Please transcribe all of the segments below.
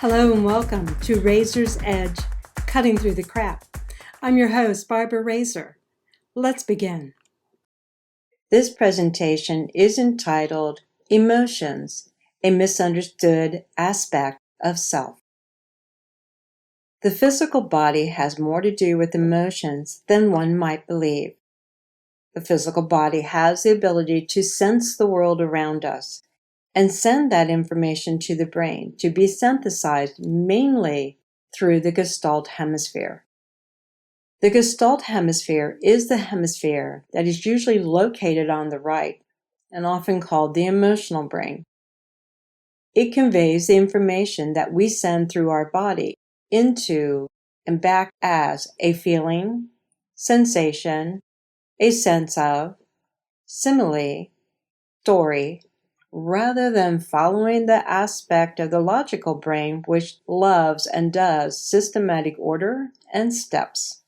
Hello and welcome to Razor's Edge, Cutting Through the Crap. I'm your host, Barbara Razor. Let's begin. This presentation is entitled Emotions, a Misunderstood Aspect of Self. The physical body has more to do with emotions than one might believe. The physical body has the ability to sense the world around us and send that information to the brain to be synthesized mainly through the gestalt hemisphere. The gestalt hemisphere is the hemisphere that is usually located on the right and often called the emotional brain. It conveys the information that we send through our body into and back as a feeling, sensation, a sense of, simile, story, rather than following the aspect of the logical brain which loves and does systematic order and steps.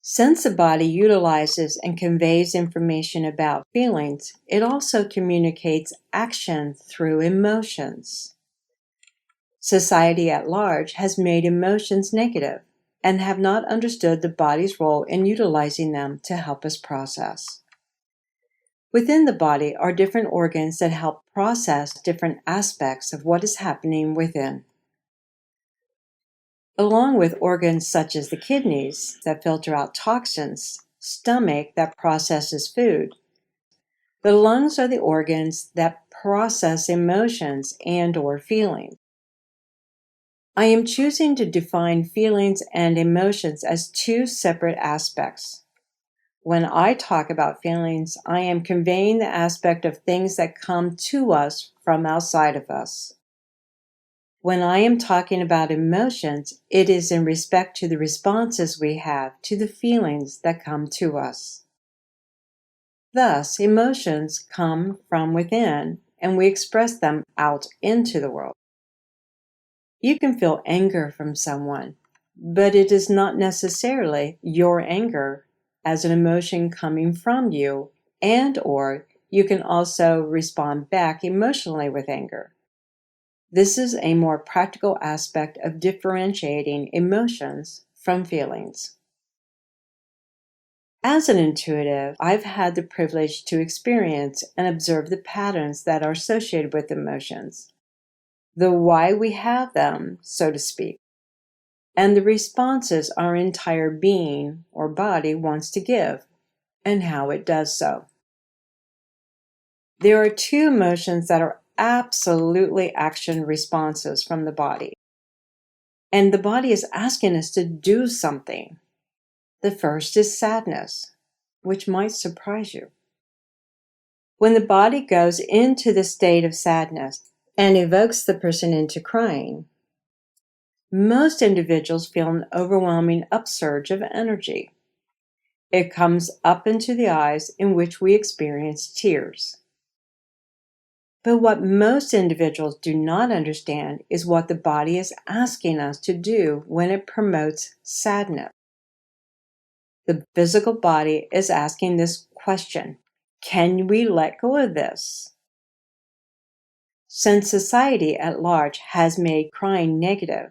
Since the body utilizes and conveys information about feelings, it also communicates action through emotions. Society at large has made emotions negative and have not understood the body's role in utilizing them to help us process. Within the body are different organs that help process different aspects of what is happening within. Along with organs such as the kidneys that filter out toxins, stomach that processes food, the lungs are the organs that process emotions and/or feelings. I am choosing to define feelings and emotions as two separate aspects. When I talk about feelings, I am conveying the aspect of things that come to us from outside of us. When I am talking about emotions, it is in respect to the responses we have to the feelings that come to us. Thus, emotions come from within, and we express them out into the world. You can feel anger from someone, but it is not necessarily your anger as an emotion coming from you, and/or you can also respond back emotionally with anger. This is a more practical aspect of differentiating emotions from feelings. As an intuitive, I've had the privilege to experience and observe the patterns that are associated with emotions, the why we have them, so to speak, and the responses our entire being or body wants to give, and how it does so. There are two emotions that are absolutely action responses from the body, and the body is asking us to do something. The first is sadness, which might surprise you. When the body goes into the state of sadness and evokes the person into crying, most individuals feel an overwhelming upsurge of energy. It comes up into the eyes, in which we experience tears. But what most individuals do not understand is what the body is asking us to do when it promotes sadness. The physical body is asking this question: can we let go of this? Since society at large has made crying negative,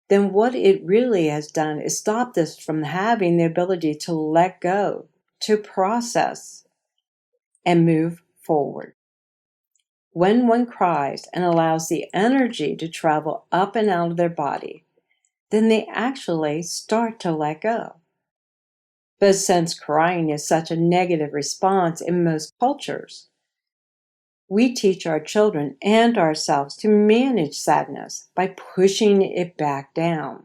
then what it really has done is stopped us from having the ability to let go, to process, and move forward. When one cries and allows the energy to travel up and out of their body, then they actually start to let go. But since crying is such a negative response in most cultures, we teach our children and ourselves to manage sadness by pushing it back down.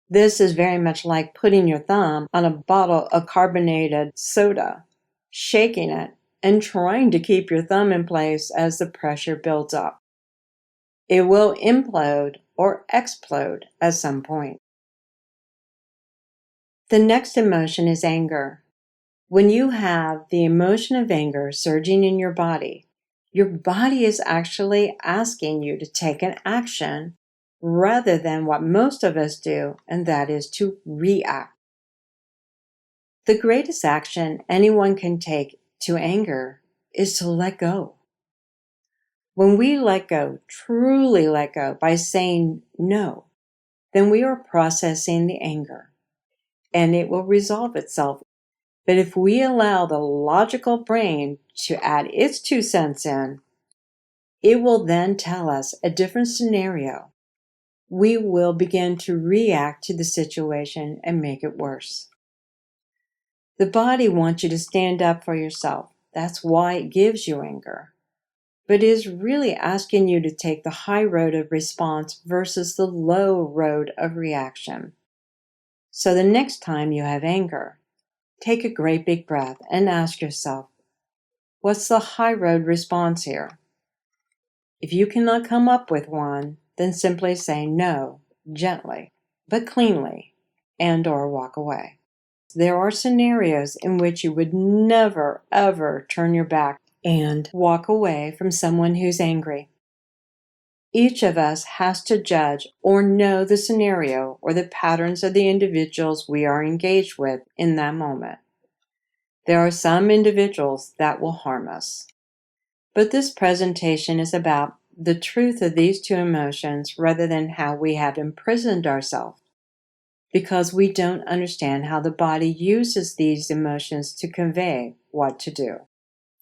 This is very much like putting your thumb on a bottle of carbonated soda, shaking it, and trying to keep your thumb in place as the pressure builds up. It will implode or explode at some point. The next emotion is anger. When you have the emotion of anger surging in your body is actually asking you to take an action rather than what most of us do, and that is to react. The greatest action anyone can take to anger is to let go. When we let go, truly let go by saying no, then we are processing the anger and it will resolve itself. But if we allow the logical brain to add its 2 cents in, it will then tell us a different scenario. We will begin to react to the situation and make it worse. The body wants you to stand up for yourself. That's why it gives you anger. But it is really asking you to take the high road of response versus the low road of reaction. So the next time you have anger, take a great big breath and ask yourself, what's the high road response here? If you cannot come up with one, then simply say no, gently, but cleanly, and/or walk away. There are scenarios in which you would never, ever turn your back and walk away from someone who's angry. Each of us has to judge or know the scenario or the patterns of the individuals we are engaged with in that moment. There are some individuals that will harm us. But this presentation is about the truth of these two emotions rather than how we have imprisoned ourselves, because we don't understand how the body uses these emotions to convey what to do.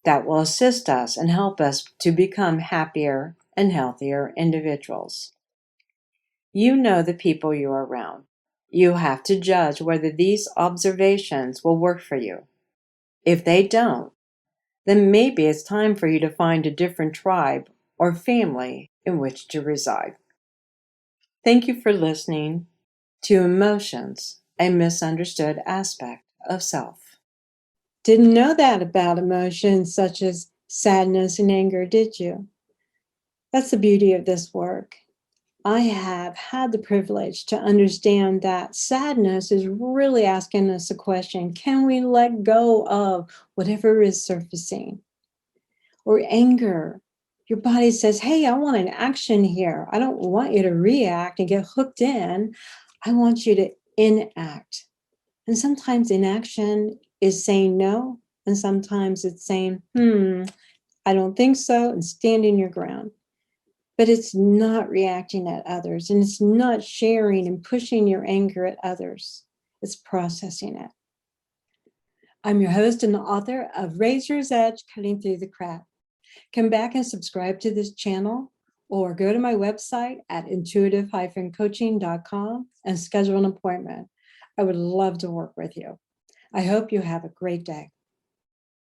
That will assist us and help us to become happier and healthier individuals. You know the people you are around. You have to judge whether these observations will work for you. If they don't, then maybe it's time for you to find a different tribe or family in which to reside. Thank you for listening to Emotions, a Misunderstood Aspect of Self. Didn't know that about emotions such as sadness and anger, did you? That's the beauty of this work. I have had the privilege to understand that sadness is really asking us a question: can we let go of whatever is surfacing? Or anger. Your body says, hey, I want an action here. I don't want you to react and get hooked in. I want you to enact. And sometimes inaction is saying no. And sometimes it's saying, I don't think so, and standing your ground. But it's not reacting at others, and it's not sharing and pushing your anger at others. It's processing it. I'm your host and the author of Razor's Edge, Cutting Through the Crap. Come back and subscribe to this channel or go to my website at intuitive-coaching.com and schedule an appointment. I would love to work with you. I hope you have a great day.